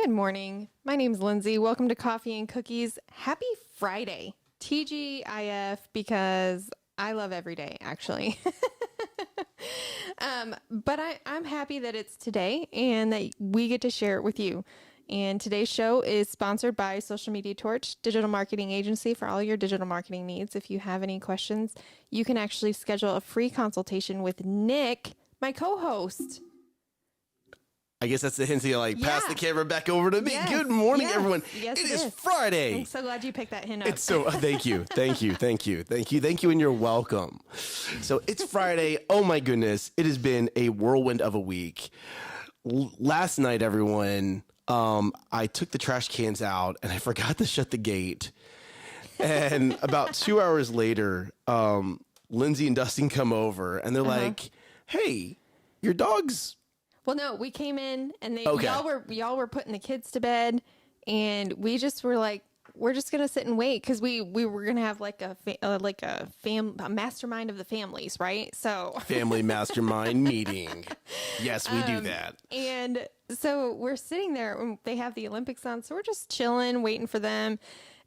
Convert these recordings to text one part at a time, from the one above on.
Good morning. My name's Lindsay. Welcome to Coffee and Cookies. Happy Friday. TGIF because I love every day, actually. But I'm happy that it's today and that we get to share it with you. And today's show is sponsored by Social Media Torch, digital marketing agency for all your digital marketing needs. If you have any questions, you can actually schedule a free consultation with Nick, my co-host. I guess that's the hint to pass the camera back over to me. Yes. Good morning, everyone. Yes, it is Friday. I'm so glad you picked that hint up. It's so thank you, and you're welcome. So it's Friday. Oh my goodness, it has been a whirlwind of a week. Last night, everyone, I took the trash cans out and I forgot to shut the gate. And about 2 hours later, Lindsay and Dustin come over and they're like, "Hey, your dog's." Well, no, we came in and y'all were putting the kids to bed, and we just were like, we're just gonna sit and wait because we were gonna have like a mastermind of the families, right? So family mastermind meeting. Yes, we do that. And so we're sitting there and they have the Olympics on, so we're just chilling, waiting for them,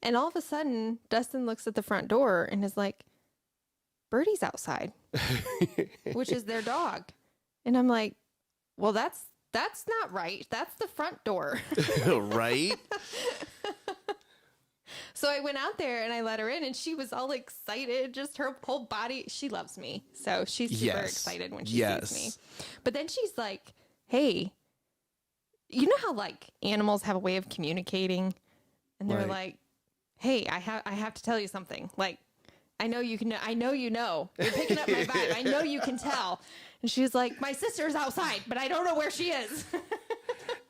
and all of a sudden, Dustin looks at the front door and is like, "Birdie's outside," which is their dog, and I'm like, well, that's not right. That's the front door. Right? So I went out there and I let her in and she was all excited. Just her whole body. She loves me. So she's super excited when she sees me. But then she's like, "Hey, you know how like animals have a way of communicating?" And they're like, "Hey, I have to tell you something. Like, I know you can. I know you know. You're picking up my vibe. I know you can tell." And she's like, "My sister's outside, but I don't know where she is."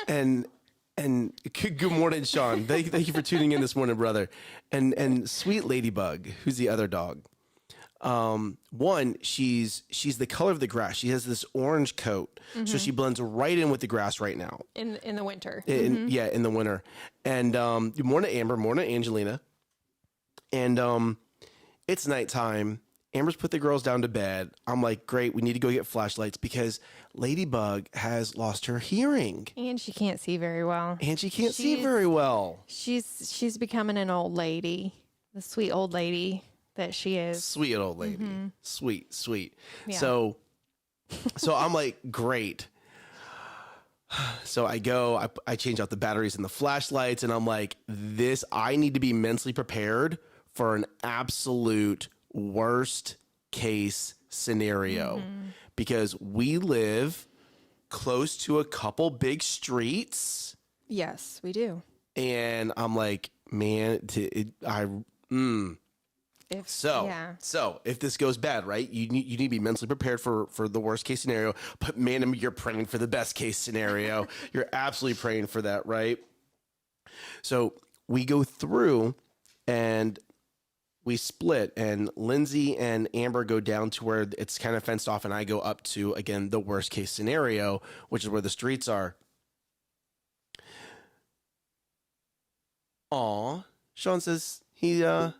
and good morning, Sean. Thank you for tuning in this morning, brother. And sweet Ladybug, who's the other dog. One, she's the color of the grass. She has this orange coat, so she blends right in with the grass right now. In the winter. Yeah, in the winter. And good morning, Amber. Morning, Angelina. And it's nighttime. Amber's put the girls down to bed. I'm like, great, we need to go get flashlights because Ladybug has lost her hearing. And she can't see very well. She's becoming an old lady. The sweet old lady that she is. Sweet old lady. Sweet. Yeah. So I'm like, great. So I go, I change out the batteries and the flashlights, and I'm like, I need to be mentally prepared for an absolute worst case scenario because we live close to a couple big streets. Yes, we do. And I'm like, man, So if this goes bad, right, you need to be mentally prepared for the worst case scenario. But man, you're praying for the best case scenario. You're absolutely praying for that, right? So we go through and we split, and Lindsay and Amber go down to where it's kind of fenced off, and I go up to, again, the worst case scenario, which is where the streets are. Aw, Sean says he turned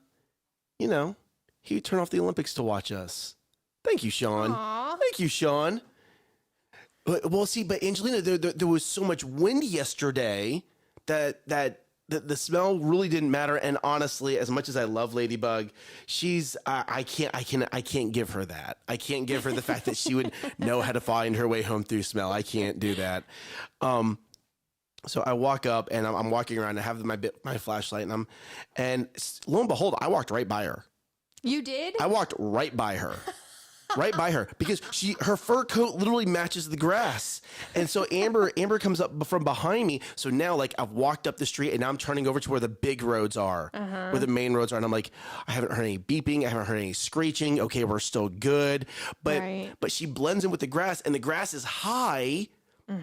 off the Olympics to watch us. Thank you, Sean. Aww. Thank you, Sean. Well, see, but Angelina, there was so much wind yesterday that the smell really didn't matter. And honestly, as much as I love Ladybug, I can't give her that. I can't give her the fact that she would know how to find her way home through smell. I can't do that. So I walk up and I'm walking around. I have my flashlight and lo and behold, I walked right by her. You did? I walked right by her. Right by her because her fur coat literally matches the grass. And so Amber comes up from behind me. So now like I've walked up the street and now I'm turning over to where the big roads are, where the main roads are. And I'm like, I haven't heard any beeping. I haven't heard any screeching. Okay, we're still good. But she blends in with the grass, and the grass is high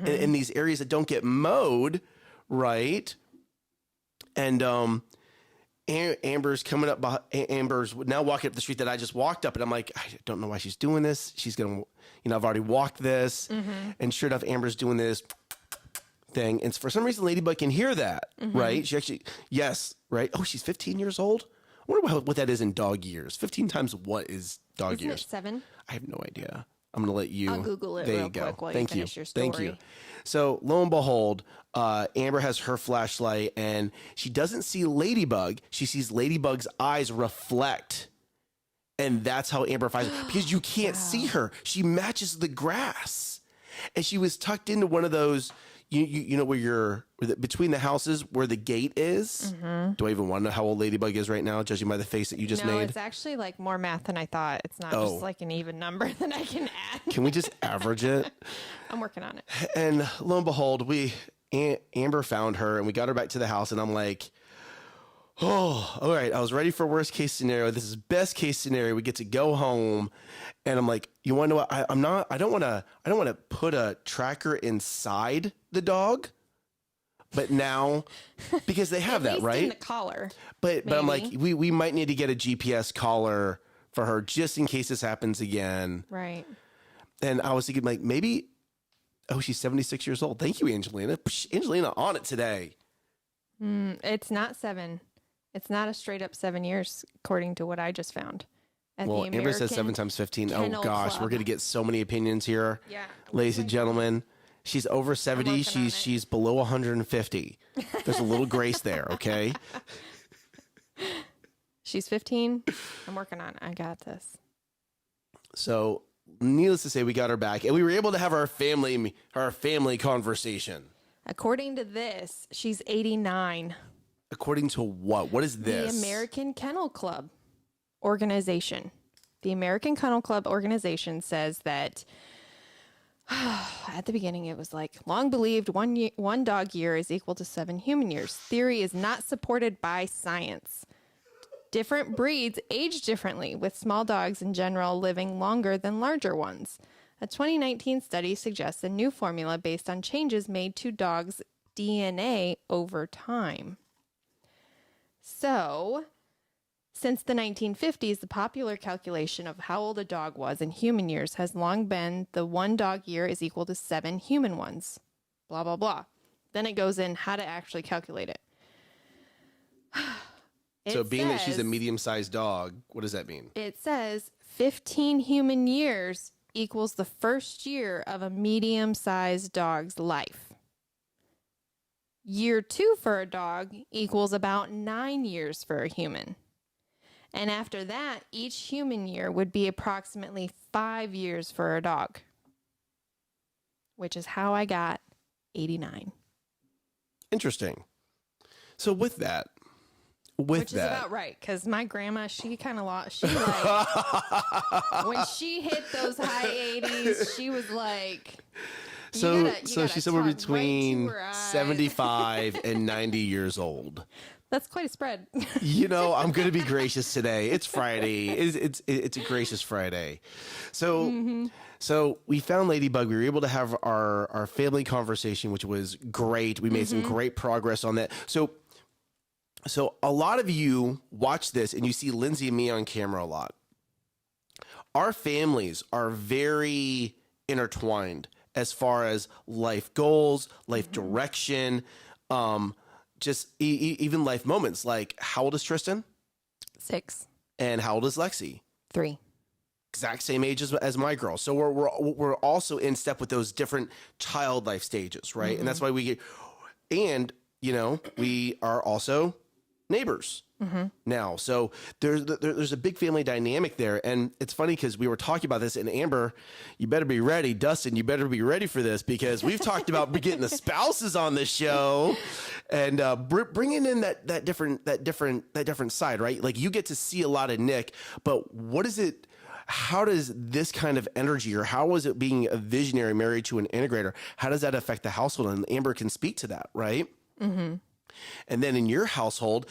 in these areas that don't get mowed. Right. And, Amber's coming up. Amber's now walking up the street that I just walked up, and I'm like, I don't know why she's doing this. She's gonna, I've already walked this, and sure enough, Amber's doing this thing, and for some reason, Ladybug can hear that, right? She actually, right? Oh, she's 15 years old. I wonder what that is in dog years. 15 times what is dog Isn't years? It 7? I have no idea. I'm going to let you. I'll Google it there real you go. quick while Thank you finish your story. Thank you. So lo and behold, Amber has her flashlight and she doesn't see Ladybug. She sees Ladybug's eyes reflect. And that's how Amber finds her, because you can't see her. She matches the grass. And she was tucked into one of those, you know, between the houses where the gate is. Mm-hmm. Do I even want to know how old Ladybug is right now, judging by the face that you just made? No, it's actually like more math than I thought. It's not just like an even number that I can add. Can we just average it? I'm working on it. And lo and behold, Amber found her and we got her back to the house, and I'm like, oh, all right. I was ready for worst case scenario. This is best case scenario. We get to go home. And I'm like, you want to know what? I don't want to put a tracker inside the dog. But now, because they have that, right? In the collar. But I'm like, we might need to get a GPS collar for her just in case this happens again. Right. And I was thinking, like, maybe, she's 76 years old. Thank you, Angelina. Angelina on it today. It's not 7. It's not a straight up 7 years, according to what I just found. Well, Amber says 7 times 15. Oh, gosh. Club. We're going to get so many opinions here. Yeah. Ladies and gentlemen, she's over 70. She's below 150. There's a little grace there, okay? She's 15. I'm working on it. I got this. So, needless to say, we got her back. And we were able to have our family conversation. According to this, she's 89. According to what? What is this? The American Kennel Club organization. The American Kennel Club organization says that at the beginning it was like, long believed one dog year is equal to 7 human years. Theory is not supported by science. Different breeds age differently, with small dogs in general living longer than larger ones. A 2019 study suggests a new formula based on changes made to dogs' DNA over time. So, since the 1950s, the popular calculation of how old a dog was in human years has long been the 1 dog year is equal to 7 human ones. Blah, blah, blah. Then it goes in how to actually calculate it. Being that she's a medium-sized dog, what does that mean? It says 15 human years equals the first year of a medium-sized dog's life. Year 2 for a dog equals about 9 years for a human. And after that, each human year would be approximately 5 years for a dog, which is how I got 89. Interesting. So with that, which is about right, because my grandma, she kind of lost. She like when she hit those high 80s, she was like. So she's somewhere between 75 and 90 years old. That's quite a spread. You know, I'm going to be gracious today. It's Friday. It's a gracious Friday. So so we found Ladybug. We were able to have our family conversation, which was great. We made some great progress on that. So a lot of you watch this and you see Lindsay and me on camera a lot. Our families are very intertwined as far as life goals, life direction, just even life moments. Like, how old is Tristan? 6. And how old is Lexi? 3. Exact same age as my girl. So we're also in step with those different child life stages, right? And that's why we are also neighbors now. So there's a big family dynamic there. And it's funny because we were talking about this, and Amber, you better be ready. Dustin, you better be ready for this, because we've talked about getting the spouses on the show and bringing in that different side, right? Like, you get to see a lot of Nick, but what is it? How does this kind of energy, or how is it being a visionary married to an integrator? How does that affect the household? And Amber can speak to that, right? Mm-hmm. And then in your household,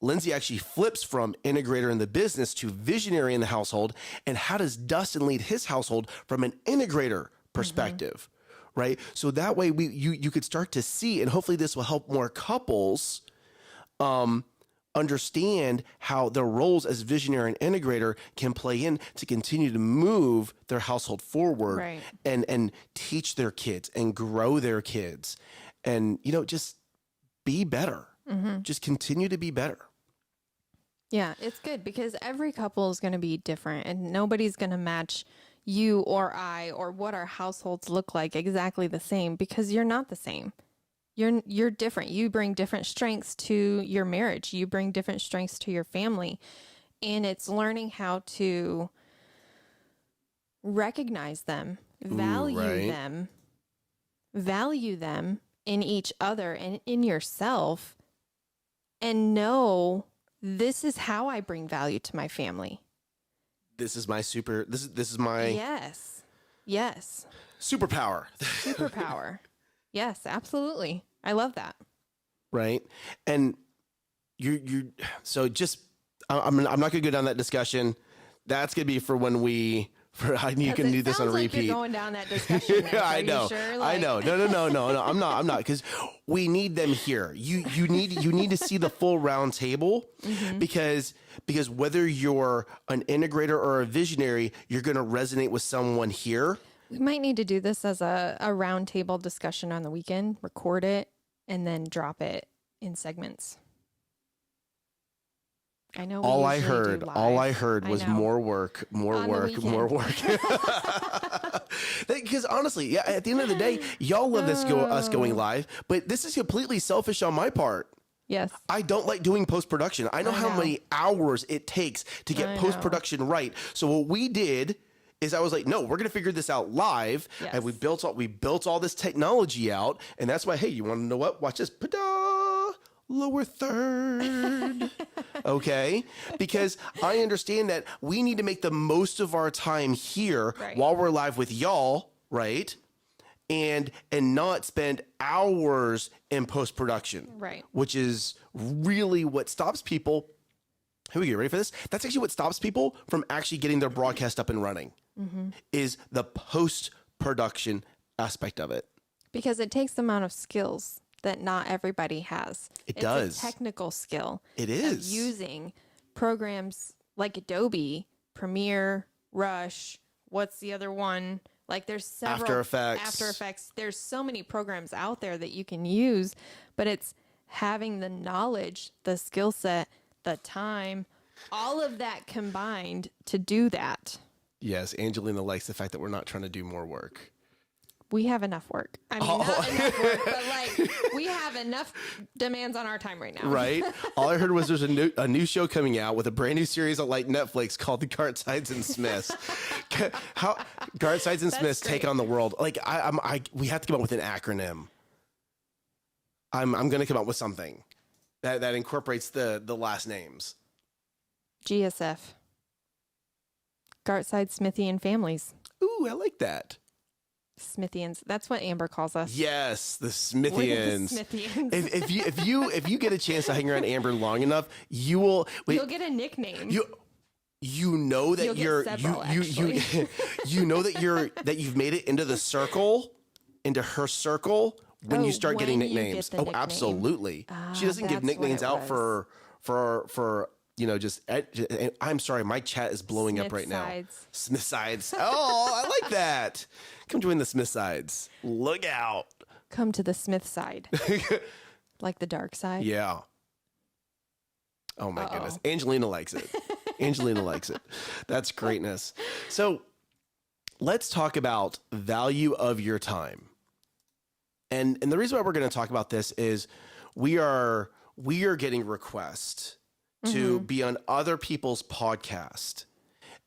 Lindsay actually flips from integrator in the business to visionary in the household. And how does Dustin lead his household from an integrator perspective, right? So that way you could start to see, and hopefully this will help more couples understand how their roles as visionary and integrator can play in to continue to move their household forward, right, and teach their kids and grow their kids, and, just be better. Just continue to be better. Yeah, it's good because every couple is going to be different, and nobody's going to match you or I or what our households look like exactly the same, because you're not the same. You're different. You bring different strengths to your marriage. You bring different strengths to your family. And it's learning how to recognize them, value them in each other and in yourself, and know this is how I bring value to my family. This is my this is my yes superpower. Superpower. Yes, absolutely. I love that. Right. And you so just I'm not going to go down that discussion. That's going to be for when you can do this on repeat. Like you're going down that discussion. I know. Sure? I know. No. I'm not, because we need them here. You need to see the full round table, because whether you're an integrator or a visionary, you're going to resonate with someone here. We might need to do this as a round table discussion on the weekend, record it, and then drop it in segments. I know. All I heard was more work. Because honestly, yeah, at the end of the day, y'all love us going live, but this is completely selfish on my part. Yes. I don't like doing post-production. I know how many hours it takes to get post-production right. So what we did is I was like, no, we're going to figure this out live. Yes. And we built all this technology out. And that's why, hey, you want to know what? Watch this. Pa-da! Lower third. Okay? Because I understand that we need to make the most of our time here while we're live with y'all, right? And not spend hours in post-production. Right. Which is really what stops people. Here we go. Ready for this? That's actually what stops people from actually getting their broadcast up and running. Is the post-production aspect of it. Because it takes the amount of skills that not everybody has. It's does. A technical skill. It is. Using programs like Adobe, Premiere, Rush, what's the other one? Like there's several. After Effects. There's so many programs out there that you can use, but it's having the knowledge, the skill set, the time, all of that combined to do that. Yes, Angelina likes the fact that we're not trying to do more work. We have enough work. I mean, not enough work, but like we have enough demands on our time right now. Right. All I heard was there's a new show coming out with a brand new series on like Netflix called The Gartsides and Smiths. How Gartsides and Smiths take on the world. Like we have to come up with an acronym. I'm going to come up with something that incorporates the last names. GSF. Gartside, Smithy, and Families. Ooh, I like that. Smithians. That's what Amber calls us. Yes, the Smithians. If you get a chance to hang around Amber long enough, you'll get a nickname. You know that you know that you've made it into the circle, into her circle when you start getting nicknames. Oh, absolutely. She doesn't give nicknames out for just, I'm sorry, my chat is blowing up right now. Smithsides. Oh, I like that. Come join the Smithsides. Look out. Come to the Smith side. Like the dark side. Yeah. Oh my goodness. Angelina likes it. Angelina likes it. That's greatness. So let's talk about value of your time. And the reason why we're going to talk about this is we are getting requests to be on other people's podcast.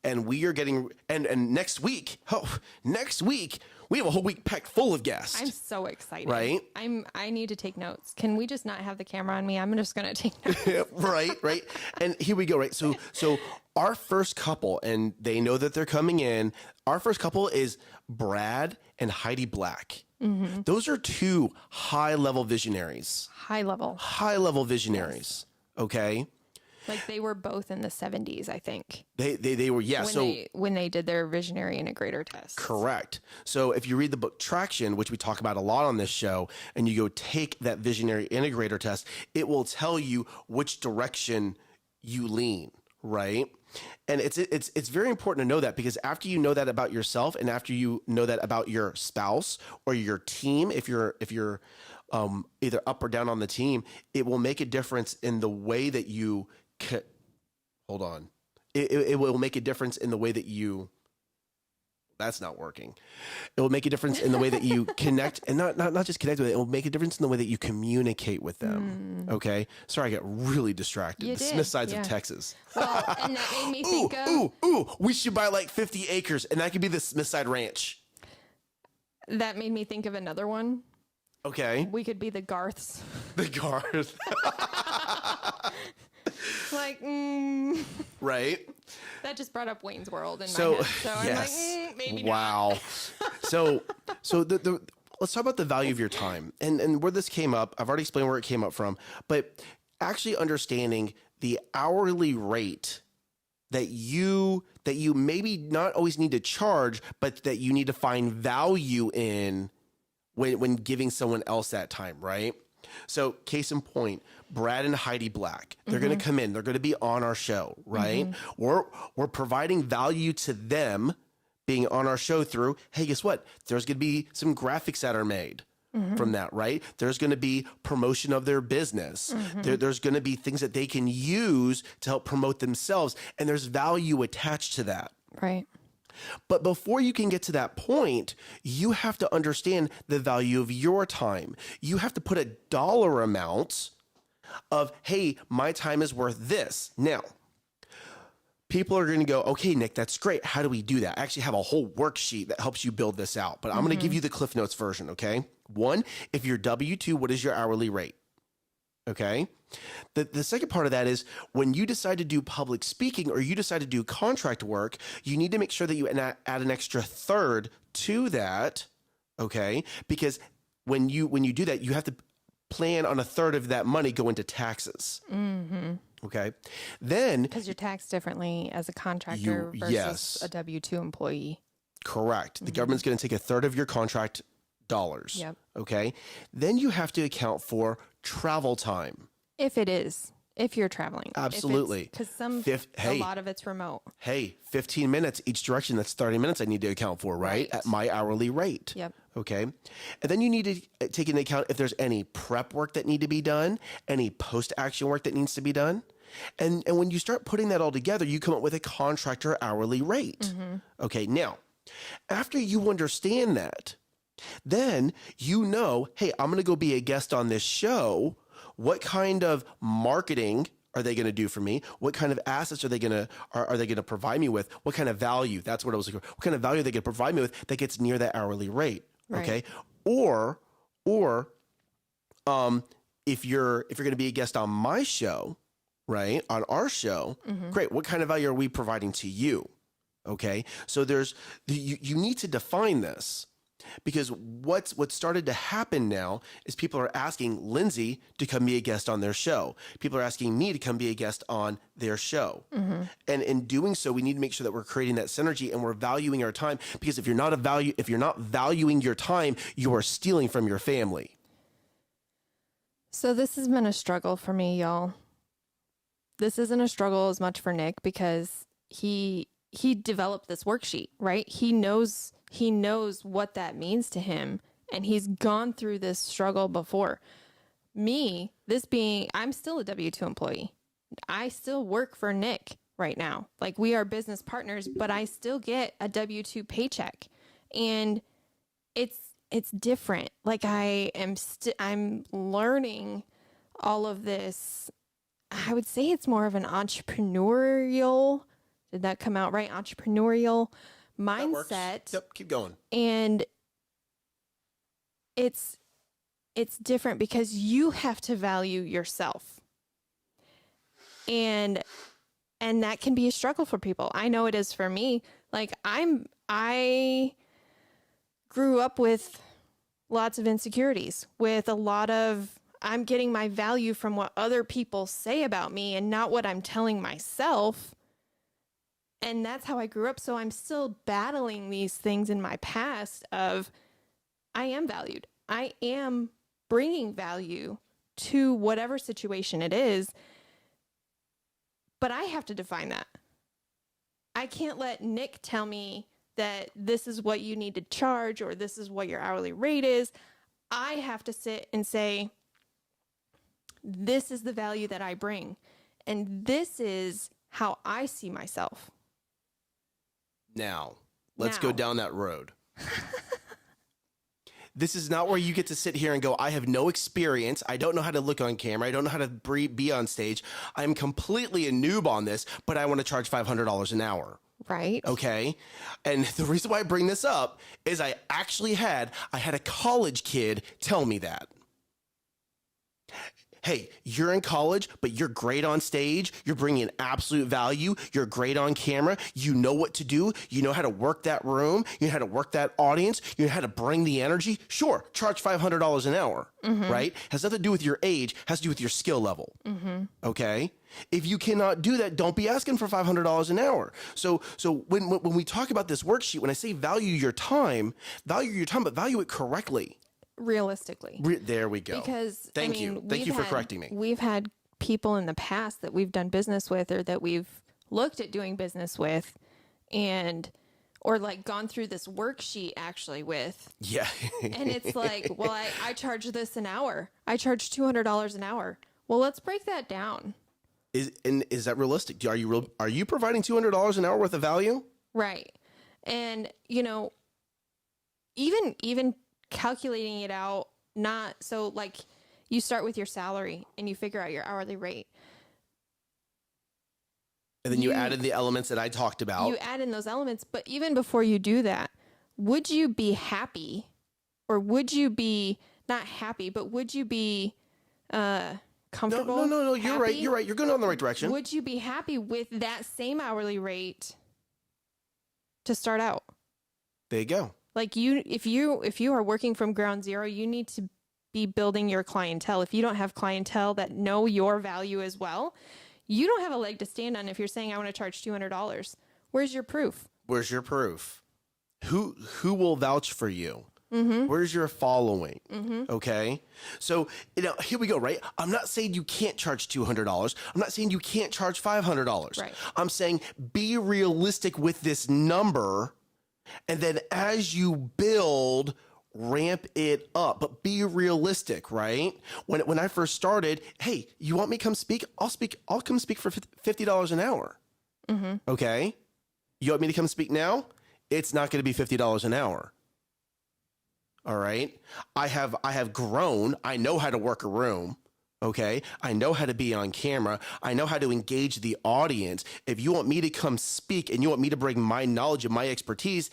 And we are getting, and next week, we have a whole week packed full of guests. I'm so excited. Right? I need to take notes. Can we just not have the camera on me? I'm just going to take notes. Right. And here we go, right? So our first couple, and they know that they're coming in, our first couple is Brad and Heidi Black. Mm-hmm. Those are two high-level visionaries. High-level visionaries, yes. Okay? Like they were both in the 70s, I think. They were, yeah. When they did their visionary integrator test. Correct. So if you read the book Traction, which we talk about a lot on this show, and you go take that visionary integrator test, it will tell you which direction you lean, right? And it's very important to know that, because after you know that about yourself, and after you know that about your spouse or your team, if you're either up or down on the team, it will make a difference in the way that you hold on. It will make a difference in the way that you That's not working. It will make a difference in the way that you connect, and not just connect with it. It will make a difference in the way that you communicate with them. Okay. Sorry, I got really distracted. You The did, Smith sides yeah. of Texas. Well, and that made me think We should buy like 50 acres, and that could be the Smith side ranch. that made me think of another one. Okay. We could be the Garths. The Garth. Like, Right. that just brought up Wayne's World in So, my head. So yes. I'm like, maybe Wow. not. So the let's talk about the value of your time and where this came up. I've already explained where it came up from, but actually understanding the hourly rate that you maybe not always need to charge, but that you need to find value in when giving someone else that time, right? So case in point, Brad and Heidi Black, they're going to come in, they're going to be on our show, right? We're providing value to them being on our show through, hey, guess what? There's going to be some graphics that are made from that, right? There's going to be promotion of their business. There's going to be things that they can use to help promote themselves. And there's value attached to that. Right. But before you can get to that point, you have to understand the value of your time. You have to put a dollar amount of, hey, my time is worth this. Now, people are going to go, okay, Nick, that's great. How do we do that? I actually have a whole worksheet that helps you build this out, but I'm going to give you the Cliff Notes version, okay? One, if you're W-2, what is your hourly rate? Okay. The second part of that is when you decide to do public speaking or you decide to do contract work, you need to make sure that you add an extra third to that. Okay. Because when you do that, you have to plan on a third of that money go into taxes. Okay. Then Because you're taxed differently as a contractor versus a W-2 employee. Correct. The government's going to take a third of your contract dollars. Yep. Okay. Then you have to account for travel time. If you're traveling. Absolutely. Because a lot of it's remote. Hey, 15 minutes each direction. That's 30 minutes I need to account for, right? At my hourly rate. Yep. Okay. And then you need to take into account if there's any prep work that need to be done, any post-action work that needs to be done. And when you start putting that all together, you come up with a contractor hourly rate. Okay. Now, after you understand that, then you know, hey, I'm going to go be a guest on this show. What kind of marketing are they going to do for me? What kind of assets are they going to provide me with? What kind of value? That's what I was looking for. What kind of value are they going to provide me with that gets near that hourly rate? Right. Okay. Or if you're going to be a guest on my show, right? On our show, great. What kind of value are we providing to you? Okay. So you need to define this. Because what started to happen now is people are asking Lindsay to come be a guest on their show. People are asking me to come be a guest on their show. And in doing so, we need to make sure that we're creating that synergy and we're valuing our time. Because if you're not valuing your time, you are stealing from your family. So this has been a struggle for me, y'all. This isn't a struggle as much for Nick because he developed this worksheet, right? He knows what that means to him, and he's gone through this struggle before. Me, I'm still a W-2 employee. I still work for Nick right now. Like, we are business partners, but I still get a W-2 paycheck, and it's different. Like, I'm learning all of this. I would say it's more of an entrepreneurial. Did that come out right? Entrepreneurial mindset. Yep, keep going. And it's different because you have to value yourself. And that can be a struggle for people. I know it is for me. Like I grew up with lots of insecurities, with a lot of I'm getting my value from what other people say about me and not what I'm telling myself. And that's how I grew up. So I'm still battling these things in my past of I am valued. I am bringing value to whatever situation it is. But I have to define that. I can't let Nick tell me that this is what you need to charge or this is what your hourly rate is. I have to sit and say, this is the value that I bring. And this is how I see myself. Now, Let's go down that road. This is not where you get to sit here and go, I have no experience. I don't know how to look on camera. I don't know how to be on stage. I'm completely a noob on this, but I want to charge $500 an hour. Right. Okay. And the reason why I bring this up is I had a college kid tell me that. Hey, you're in college, but you're great on stage. You're bringing absolute value. You're great on camera. You know what to do. You know how to work that room. You know how to work that audience. You know how to bring the energy. Sure, charge $500 an hour, right? Has nothing to do with your age. Has to do with your skill level, okay? If you cannot do that, don't be asking for $500 an hour. So when we talk about this worksheet, when I say value your time, but value it correctly. Realistically. There we go. Because Thank you for correcting me. We've had people in the past that we've done business with or that we've looked at doing business with or like gone through this worksheet actually with. Yeah. And it's like, well, I charge this an hour. I charge $200 an hour. Well, let's break that down. Is that realistic? Are you providing $200 an hour worth of value? Right. And, you know, even calculating it out, not so like you start with your salary and you figure out your hourly rate. And then you add in the elements that I talked about. You add in those elements, but even before you do that, would you be happy or would you be not happy, but would you be comfortable? No, you're right. You're right. You're going in the right direction. Would you be happy with that same hourly rate to start out? There you go. Like if you are working from ground zero, you need to be building your clientele. If you don't have clientele that know your value as well, you don't have a leg to stand on if you're saying I want to charge $200. Where's your proof? Where's your proof? Who will vouch for you? Where's your following? Okay. So, here we go, right? I'm not saying you can't charge $200. I'm not saying you can't charge $500. Right. I'm saying be realistic with this number. And then as you build, ramp it up, but be realistic, right? When I first started, hey, you want me to come speak? I'll come speak for $50 an hour. Okay. You want me to come speak now? It's not going to be $50 an hour. All right. I have grown. I know how to work a room. Okay. I know how to be on camera. I know how to engage the audience. If you want me to come speak and you want me to bring my knowledge and my expertise,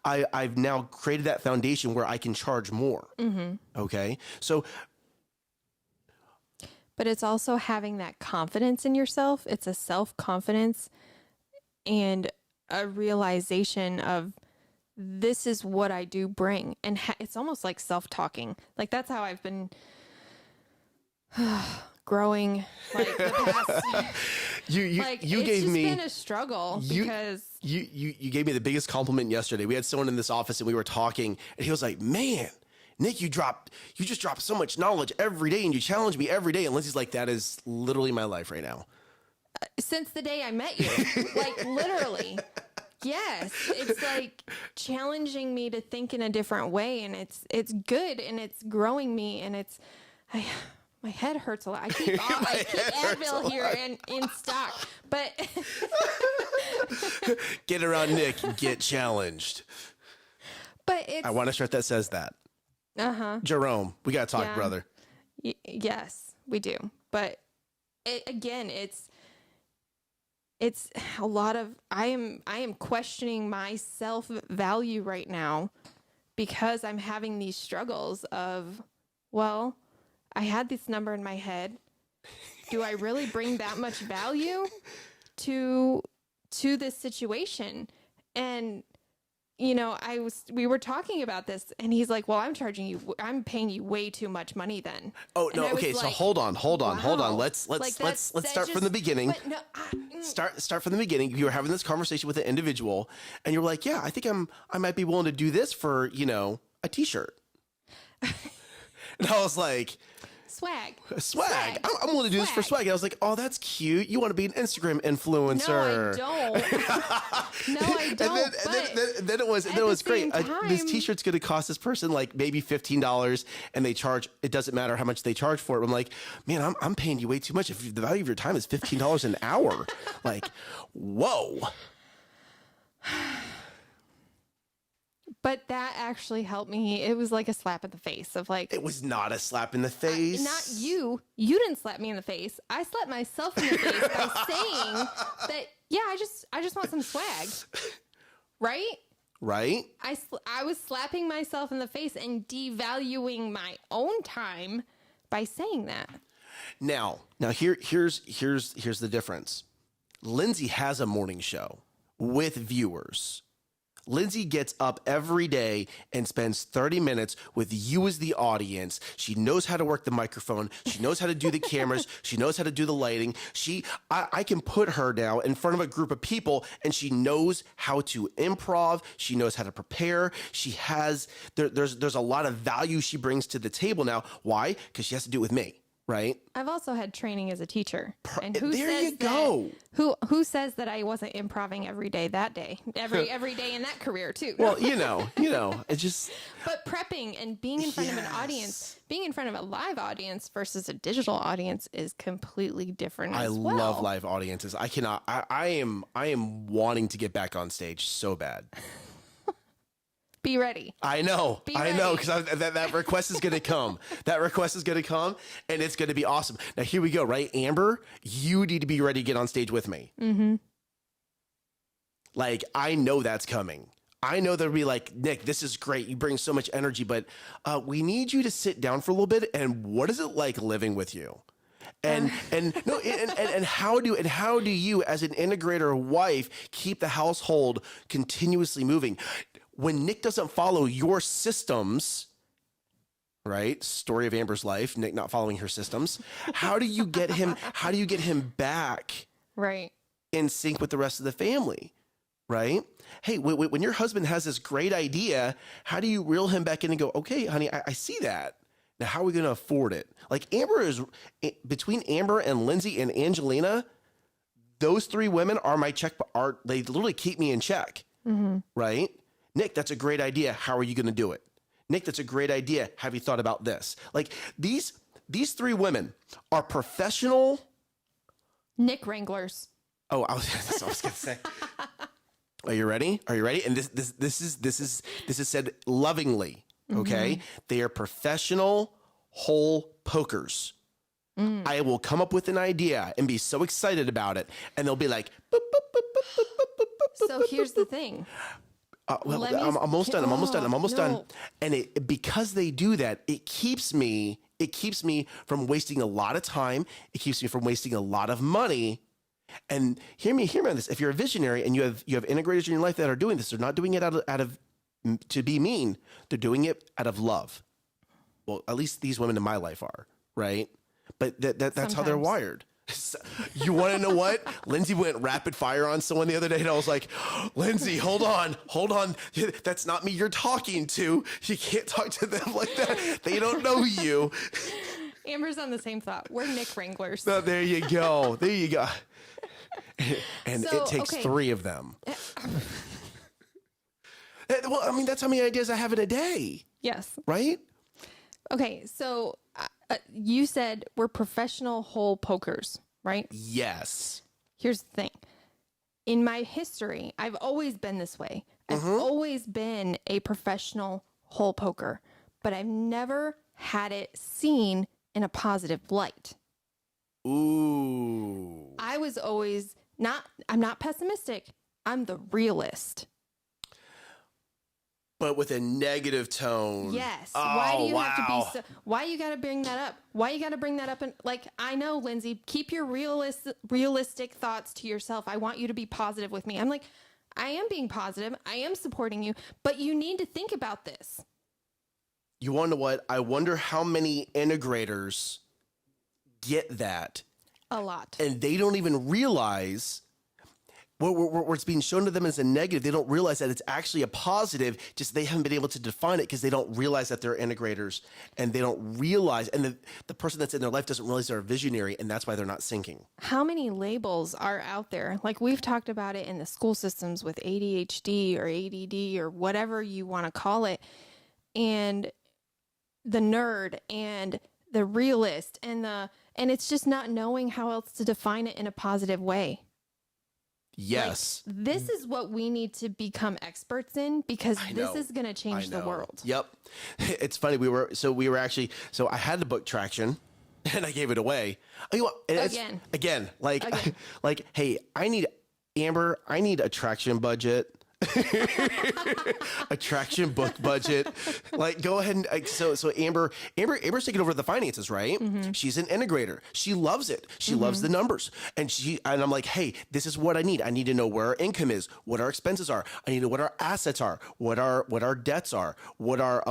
I've now created that foundation where I can charge more. Okay. So, but it's also having that confidence in yourself. It's a self-confidence and a realization of this is what I do bring. And it's almost like self-talking. Like that's how I've been growing like the past. you gave me. It's been a struggle because you gave me the biggest compliment yesterday. We had someone in this office and we were talking and he was like, man, Nick, you just drop so much knowledge every day and you challenge me every day. And Lindsay's like, that is literally my life right now. Since the day I met you, like literally. Yes, it's like challenging me to think in a different way, and it's good, and it's growing me, and my head hurts a lot. I keep Advil here in stock, but get around Nick, get challenged. But I want a shirt that says that. Jerome, we gotta talk, brother. Yes, we do. But it's a lot of I am questioning my self-value right now because I'm having these struggles of, well, I had this number in my head. Do I really bring that much value to this situation? And we were talking about this and he's like, well, I'm paying you way too much money then. Oh, no. Okay. So hold on. Let's start from the beginning. Start from the beginning. You were having this conversation with an individual and you're like, yeah, I think I might be willing to do this for, a t-shirt. And I was like, Swag. I'm willing to do this for swag. And I was like, oh, that's cute. You want to be an Instagram influencer. No, I don't. And then it was great. This t-shirt's going to cost this person like maybe $15 and it doesn't matter how much they charge for it. I'm like, man, I'm paying you way too much. If the value of your time is $15 an hour, like, whoa. But that actually helped me. It was like a slap in the face of like. It was not a slap in the face. Not you. You didn't slap me in the face. I slapped myself in the face by saying that, yeah, I just want some swag. Right? Right? I was slapping myself in the face and devaluing my own time by saying that. Now here's the difference. Lindsay has a morning show with viewers. Lindsay gets up every day and spends 30 minutes with you as the audience. She knows how to work the microphone. She knows how to do the cameras. She knows how to do the lighting. I can put her now in front of a group of people and she knows how to improv. She knows how to prepare. There's a lot of value she brings to the table now. Why? Because she has to do it with me. Right. I've also had training as a teacher. And who says that I wasn't improving every day that day? Every day in that career too. Well, it just. But prepping and being in front of an audience, being in front of a live audience versus a digital audience is completely different. I love live audiences. I cannot. I am wanting to get back on stage so bad. Be ready. I know, because that request is going to come. That request is going to come, and it's going to be awesome. Now, here we go, right? Amber, you need to be ready to get on stage with me. Mm-hmm. Like, I know that's coming. I know they'll be like, Nick, this is great. You bring so much energy, but we need you to sit down for a little bit. And what is it like living with you? And how do you, as an integrator wife, keep the household continuously moving? When Nick doesn't follow your systems, right? Story of Amber's life, Nick not following her systems. How do you get him back right in sync with the rest of the family? Right? Hey, when your husband has this great idea, how do you reel him back in and go, okay, honey, I see that. Now, how are we going to afford it? Like between Amber and Lindsay and Angelina, those three women are they literally keep me in check. Mm-hmm. Right? Nick, that's a great idea. How are you going to do it? Nick, that's a great idea. Have you thought about this? Like these three women are professional Nick Wranglers. Oh, that's what I was going to say. Are you ready? And this is said lovingly. Okay, They are professional hole pokers. I will come up with an idea and be so excited about it, and they'll be like, boop, boop, boop, boop, boop, boop, boop, so here's the thing. I'm almost done. And because they do that, it keeps me from wasting a lot of time. It keeps me from wasting a lot of money. And hear me on this. If you're a visionary and you have integrators in your life that are doing this, they're not doing it out of to be mean. They're doing it out of love. Well, at least these women in my life are, right? But that's how they're wired. You want to know what? Lindsay went rapid fire on someone the other day, and I was like, Lindsay, hold on. That's not me you're talking to. You can't talk to them like that. They don't know you. Amber's on the same thought. We're Nick Wranglers. No, there you go. And it takes three of them. Well, I mean, that's how many ideas I have in a day. Yes. Right? Okay, so you said we're professional hole pokers, right? Yes. Here's the thing. In my history, I've always been this way. I've always been a professional hole poker, but I've never had it seen in a positive light. Ooh. I was always I'm not pessimistic. I'm the realist. But with a negative tone. Yes. Why do you have to be why you got to bring that up? Why you got to bring that up? And like, I know, Lindsay, keep your realistic thoughts to yourself. I want you to be positive with me. I'm like, I am being positive. I am supporting you, but you need to think about this. You want to know what? I wonder how many integrators get that. A lot. And they don't even realize where it's being shown to them as a negative. They don't realize that it's actually a positive, just they haven't been able to define it because they don't realize that they're integrators, and they don't realize, and the person that's in their life doesn't realize they're a visionary, and that's why they're not syncing. How many labels are out there? Like, we've talked about it in the school systems with ADHD or ADD or whatever you want to call it, and the nerd and the realist and it's just not knowing how else to define it in a positive way. Yes. Like, this is what we need to become experts in, because this is going to change the world. Yep. It's funny. So I had to book traction and I gave it away. Again. Like, hey, Amber, I need a traction budget. A traction book budget. Like, go ahead and so Amber's taking over the finances, right? Mm-hmm. She's an integrator. She loves it. She loves the numbers. And I'm like, hey, this is what I need. I need to know where our income is, what our expenses are. I need to know what our assets are, what our debts are, what our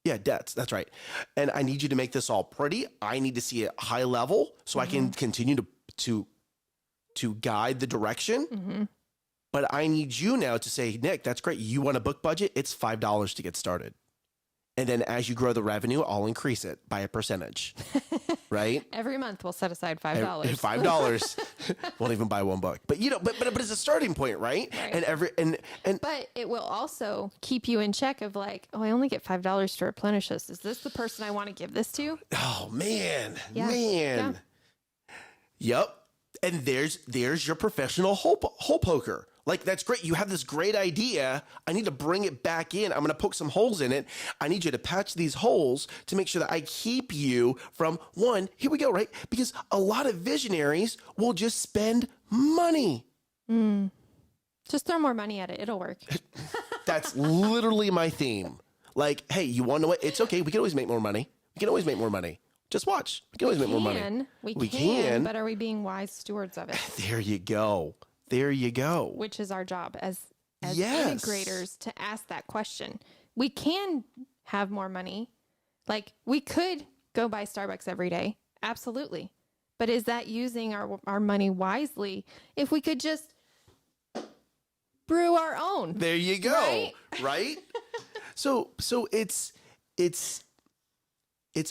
debts. That's right. And I need you to make this all pretty. I need to see it high level so I can continue to guide the direction. Mm-hmm. But I need you now to say, Nick, that's great. You want a book budget? It's $5 to get started. And then as you grow the revenue, I'll increase it by a percentage, right? Every month we'll set aside $5. $5. Won't even buy one book. But but it's a starting point, right? And but it will also keep you in check of like, oh, I only get $5 to replenish this. Is this the person I want to give this to? Oh man. Yeah. Yep. And there's your professional hole poker. Like, that's great. You have this great idea. I need to bring it back in. I'm going to poke some holes in it. I need you to patch these holes to make sure that I keep you from one. Here we go, right? Because a lot of visionaries will just spend money. Just throw more money at it. It'll work. That's literally my theme. Like, hey, you want to know what? It's okay. We can always make more money. Just watch. We can always make more money. We can. But are we being wise stewards of it? There you go. Which is our job as integrators, to ask that question. We can have more money. Like, we could go buy Starbucks every day. Absolutely. But is that using our money wisely? If we could just brew our own. There you go. Right? So it's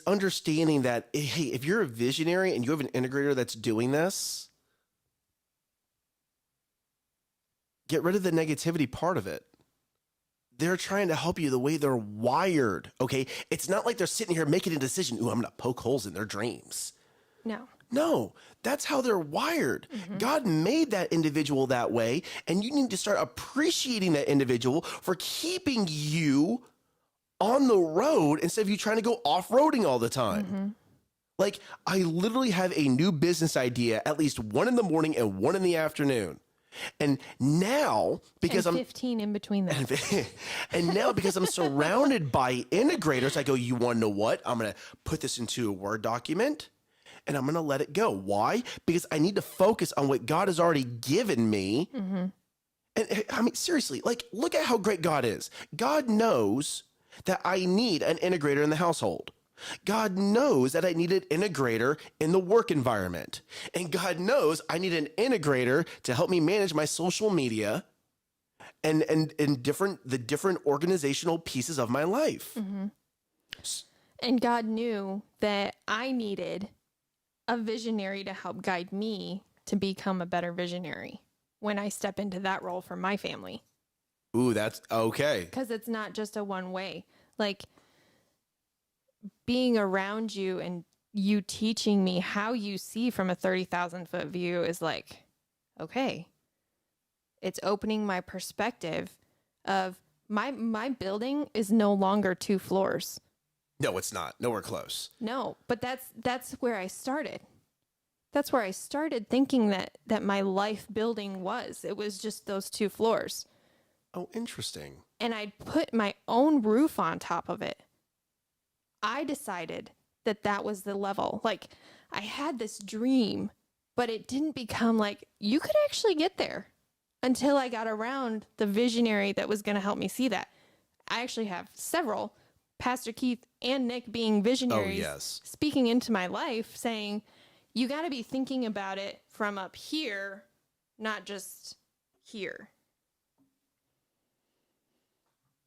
understanding that, hey, if you're a visionary and you have an integrator that's doing this, get rid of the negativity part of it. They're trying to help you the way they're wired, okay? It's not like they're sitting here making a decision, ooh, I'm going to poke holes in their dreams. No, that's how they're wired. Mm-hmm. God made that individual that way, and you need to start appreciating that individual for keeping you on the road instead of you trying to go off-roading all the time. Mm-hmm. Like, I literally have a new business idea at least one in the morning and one in the afternoon. And now, because I'm 15 in between them. And now, because I'm surrounded by integrators, I go, you want to know what? I'm going to put this into a Word document and I'm going to let it go. Why? Because I need to focus on what God has already given me. Mm-hmm. And I mean, seriously, like, look at how great God is. God knows that I need an integrator in the household. God knows that I need an integrator in the work environment. And God knows I need an integrator to help me manage my social media and the different organizational pieces of my life. Mm-hmm. And God knew that I needed a visionary to help guide me to become a better visionary when I step into that role for my family. Ooh, that's okay. Because it's not just a one way. Like, being around you and you teaching me how you see from a 30,000 foot view is like, okay, it's opening my perspective of my building is no longer 2 floors. No, it's not. Nowhere close. No, but that's where I started. That's where I started thinking that my life building was. It was just those 2 floors. Oh, interesting. And I'd put my own roof on top of it. I decided that was the level. Like, I had this dream, but it didn't become like, you could actually get there until I got around the visionary that was going to help me see that. I actually have several, Pastor Keith and Nick being visionaries, speaking into my life, saying, you got to be thinking about it from up here, not just here.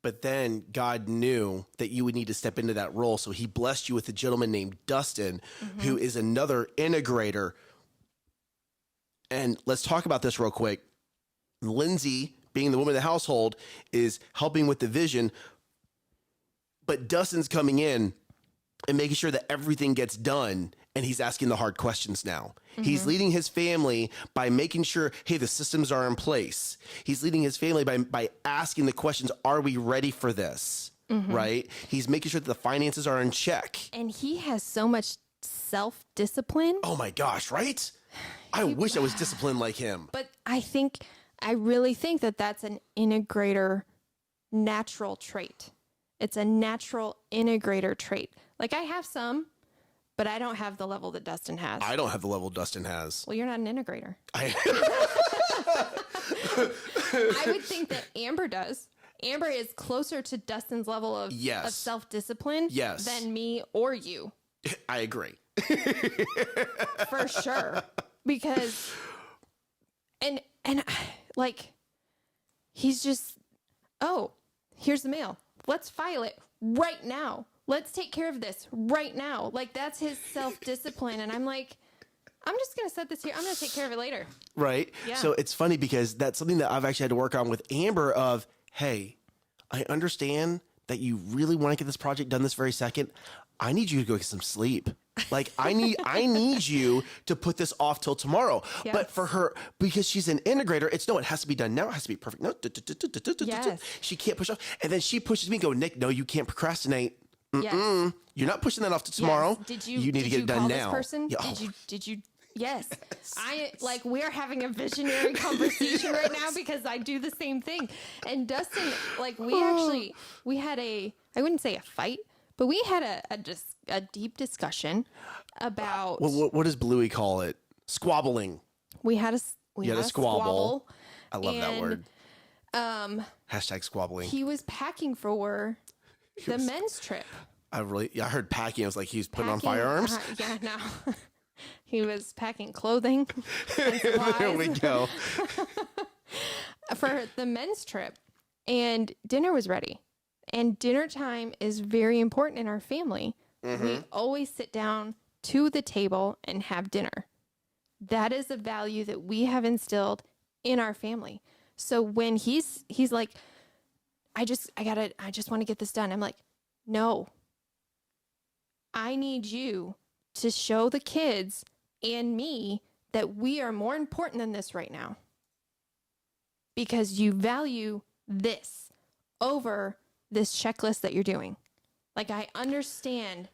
But then God knew that you would need to step into that role. So he blessed you with a gentleman named Dustin, who is another integrator. And let's talk about this real quick. Lindsay, being the woman of the household, is helping with the vision. But Dustin's coming in and making sure that everything gets done and he's asking the hard questions now. He's leading his family by making sure, hey, the systems are in place. He's leading his family by asking the questions, are we ready for this? Right? He's making sure that the finances are in check. And he has so much self-discipline. Oh my gosh, right? I wish I was disciplined like him. But I really think that that's an integrator natural trait. It's a natural integrator trait. Like I have some, but I don't have the level that Dustin has. I don't have the level Dustin has. Well, you're not an integrator. I would think that Amber does. Amber is closer to Dustin's level of self-discipline than me or you. I agree. For sure. Because, and like, he's just, oh, here's the mail. Let's file it right now. Let's take care of this right now. Like, that's his self-discipline. And I'm like, I'm just going to set this here. I'm going to take care of it later. Right. Yeah. So it's funny because that's something that I've actually had to work on with Amber of, hey, I understand that you really want to get this project done this very second. I need you to go get some sleep. Like I need you to put this off till tomorrow. Yes. But for her, because she's an integrator, it's no, it has to be done now. It has to be perfect. No, yes. She can't push off. And then she pushes me, go, Nick, no, you can't procrastinate. Yes. You're not pushing that off to tomorrow. Yes. You need to get it done now. This person? Yeah. Did you? Yes. We are having a visionary conversation right now because I do the same thing. And Dustin, like we had I wouldn't say a fight, but we had a deep discussion about what does Bluey call it? Squabbling. We had a squabble. I love that word. Hashtag squabbling. He was packing for the men's trip. I heard packing. I was like, he's putting on firearms. Yeah, no. He was packing clothing and supplies. There we go. For the men's trip. And dinner was ready. And dinner time is very important in our family. We always sit down to the table and have dinner. That is a value that we have instilled in our family. So when he's like, I just want to get this done. I'm like, no, I need you to show the kids and me that we are more important than this right now. Because you value this over this checklist that you're doing. Like, I understand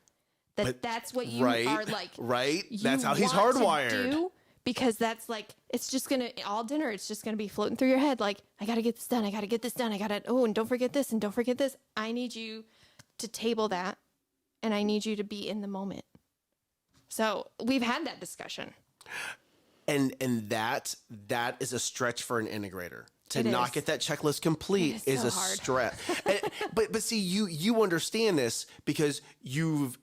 that that's what you are like. Right. That's how he's hardwired. Because that's like, it's just going to, all dinner, it's just going to be floating through your head. Like, I got to get this done. I got to get this done. And don't forget this and don't forget this. I need you to table that. And I need you to be in the moment. So we've had that discussion. And that is a stretch for an integrator. To not get that checklist complete is a stretch. But see, you understand this because you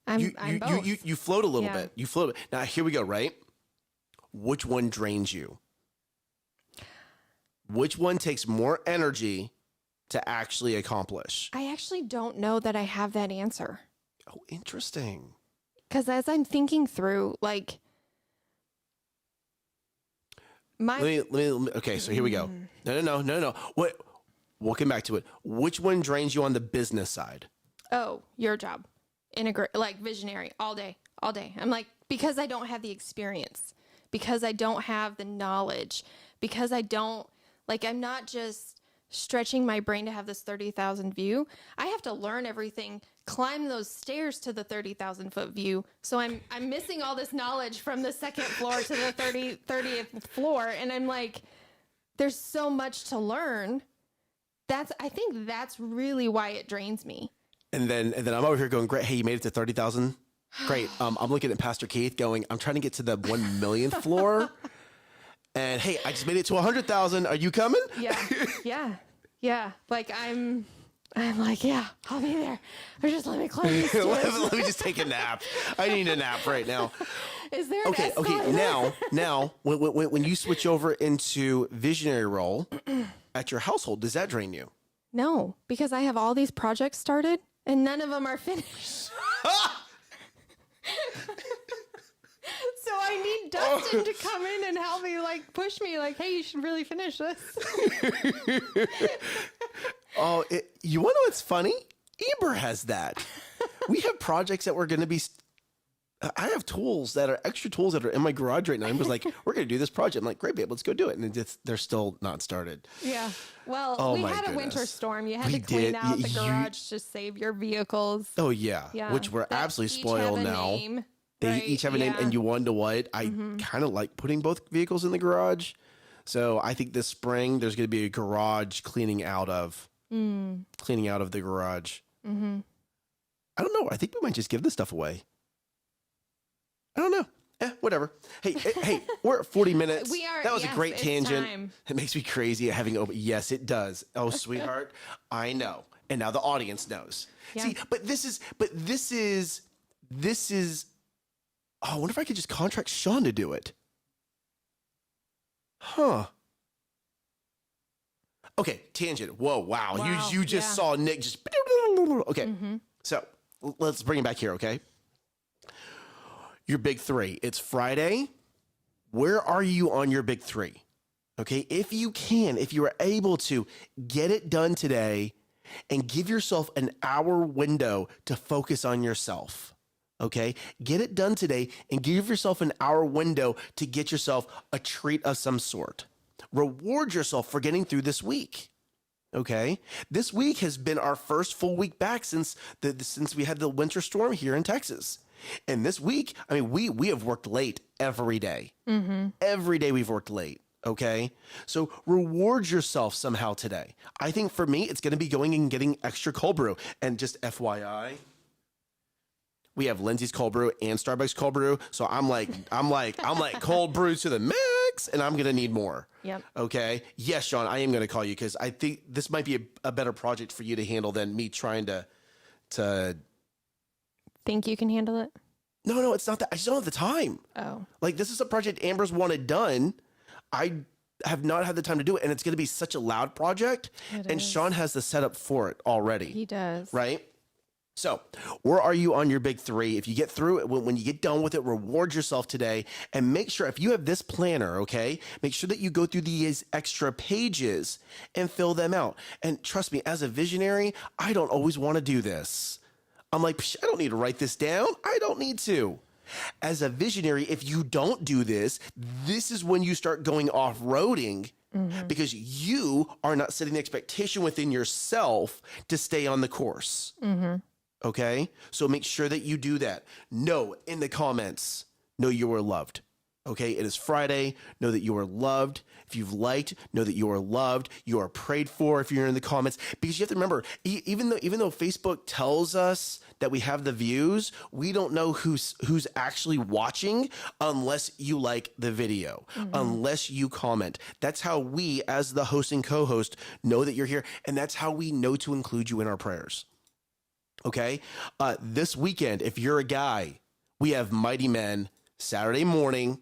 float a little bit. You float. Now here we go, right? Which one drains you? Which one takes more energy to actually accomplish? I actually don't know that I have that answer. Oh, interesting. Because as I'm thinking through, like, okay, so here we go. No. We'll come back to it. Which one drains you on the business side? Oh, your job. Integrate, like visionary, all day. I'm like, because I don't have the experience, because I don't have the knowledge, because I don't, like, I'm not just stretching my brain to have this 30,000 view. I have to learn everything, climb those stairs to the 30,000 foot view. So I'm missing all this knowledge from the second floor to the 30th floor. And I'm like, there's so much to learn. I think that's really why it drains me. And then I'm over here going, great. Hey, you made it to 30,000. Great. I'm looking at Pastor Keith going, I'm trying to get to the 1 millionth floor. And hey, I just made it to 100,000. Are you coming? Yeah. Like I'm like, yeah, I'll be there. Or just let me climb these stairs. let me just take a nap. I need a nap right now. Is there an escalator? Now, when you switch over into visionary role at your household, does that drain you? No, because I have all these projects started and none of them are finished. So I need Dustin to come in and help me, like, push me, like, hey, you should really finish this. You want to know what's funny? Amber has that. We have projects that we're going to be I have tools that are extra tools that are in my garage right now. I was like, we're going to do this project. I'm like, great, babe, let's go do it. And they're still not started. Yeah. Well, we had a winter storm. You had to clean out the garage to save your vehicles. Oh, yeah. Which we're absolutely spoiled now. They each have a name. And you wonder what? I kind of like putting both vehicles in the garage. So I think this spring there's going to be a garage cleaning out of the garage. Mm-hmm. I don't know. I think we might just give this stuff away. I don't know. Whatever. Hey, we're at 40 minutes. We are. That was a great tangent. Time. It makes me crazy having open. Yes, it does. Oh, sweetheart, I know. And now the audience knows. Yeah. See, but this is. Oh, I wonder if I could just contract Sean to do it. Huh. Okay, tangent. Whoa, wow. You just saw Nick just. Okay, so let's bring it back here, okay? Your big three. It's Friday. Where are you on your big three? Okay, if you are able to get it done today and give yourself an hour window to focus on yourself. Okay, get it done today and give yourself an hour window to get yourself a treat of some sort. Reward yourself for getting through this week. Okay, this week has been our first full week back since we had the winter storm here in Texas. And this week, I mean, we have worked late every day. Mm-hmm. Every day we've worked late. Okay, so reward yourself somehow today. I think for me, it's going to be going and getting extra cold brew. And just FYI, we have Lindsay's cold brew and Starbucks cold brew. So I'm like cold brew to the max, and I'm going to need more. Yep. Okay. Yes, Sean, I am going to call you because I think this might be a better project for you to handle than me trying to. Think you can handle it? No, it's not that. I just don't have the time. Oh. Like, this is a project Amber's wanted done. I have not had the time to do it, and it's going to be such a loud project. And Sean has the setup for it already. He does. Right? So, where are you on your big three? If you get through it, when you get done with it, reward yourself today. And make sure, if you have this planner, okay, make sure that you go through these extra pages and fill them out. And trust me, as a visionary, I don't always want to do this. I'm like, I don't need to write this down. I don't need to. As a visionary, if you don't do this, this is when you start going off-roading because you are not setting the expectation within yourself to stay on the course. Okay? So make sure that you do that. Know in the comments, know you are loved. Okay? It is Friday. Know that you are loved. If you've liked, know that you are loved. You are prayed for if you're in the comments. Because you have to remember, even though Facebook tells us that we have the views, we don't know who's actually watching unless you like the video, unless you comment. That's how we, as the host and co-host, know that you're here. And that's how we know to include you in our prayers. Okay? This weekend, if you're a guy, we have Mighty Men Saturday morning.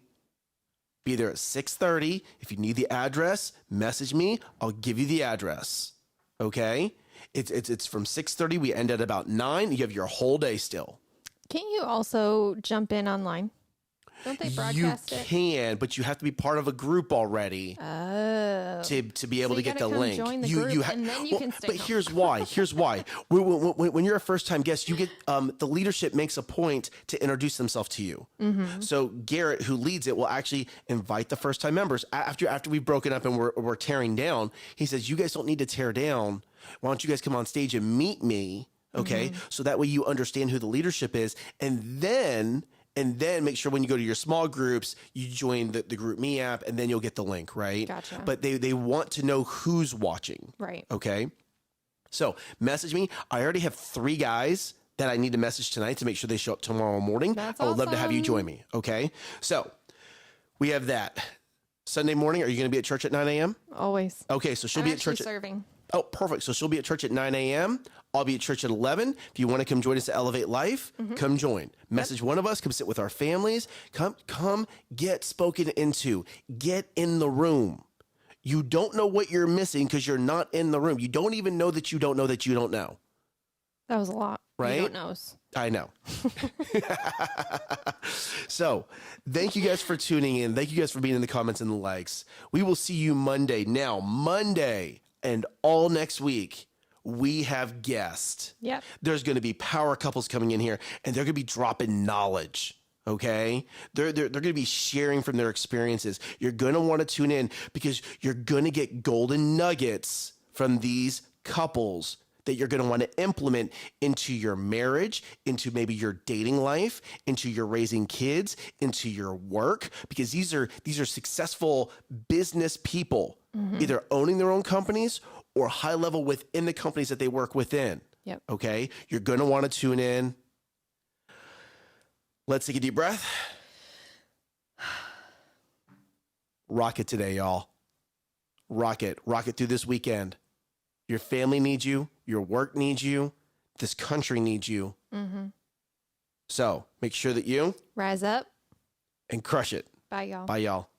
Be there at 6:30. If you need the address, message me. I'll give you the address. Okay? It's from 6:30. We end at about 9. You have your whole day still. Can't you also jump in online? Don't they broadcast it? You can, but you have to be part of a group already. Oh. To be able to get the link. Join the group, and then you can stay But home. here's why. When you're a first-time guest, you get the leadership makes a point to introduce themselves to you. So Garrett, who leads it, will actually invite the first-time members after we've broken up and we're tearing down. He says, "You guys don't need to tear down. Why don't you guys come on stage and meet me?" Okay, so that way you understand who the leadership is, and then make sure when you go to your small groups, you join the Group Me app, and then you'll get the link, right? Gotcha. But they want to know who's watching. Right. Okay? So message me. I already have 3 guys that I need to message tonight to make sure they show up tomorrow morning. That's I would love to have you awesome. join me. Okay? So we have that. Sunday morning, are you going to be at church at 9 a.m.? Always. Okay, so she'll be at church. Serving. Oh, perfect. So she'll be at church at 9 a.m. I'll be at church at 11. If you want to come join us to Elevate Life, come join. Message one of us. Come sit with our families. Come get spoken into. Get in the room. You don't know what you're missing because you're not in the room. You don't even know that you don't know that you don't know. That was a lot. Right? You don't know. I know. So thank you guys for tuning in. Thank you guys for being in the comments and the likes. We will see you Monday. Now, Monday and all next week, we have guests. Yep. There's going to be power couples coming in here, and they're going to be dropping knowledge. Okay. They're going to be sharing from their experiences. You're going to want to tune in because you're going to get golden nuggets from these couples that you're going to want to implement into your marriage, into maybe your dating life, into your raising kids, into your work, because these are successful business people, either owning their own companies or high level within the companies that they work within. Yep. Okay. You're going to want to tune in. Let's take a deep breath. Rock it today, y'all. Rock it. Rock it through this weekend. Your family needs you. Your work needs you. This country needs you. Mm-hmm. So make sure that you rise up and crush it. Bye, y'all. Bye, y'all.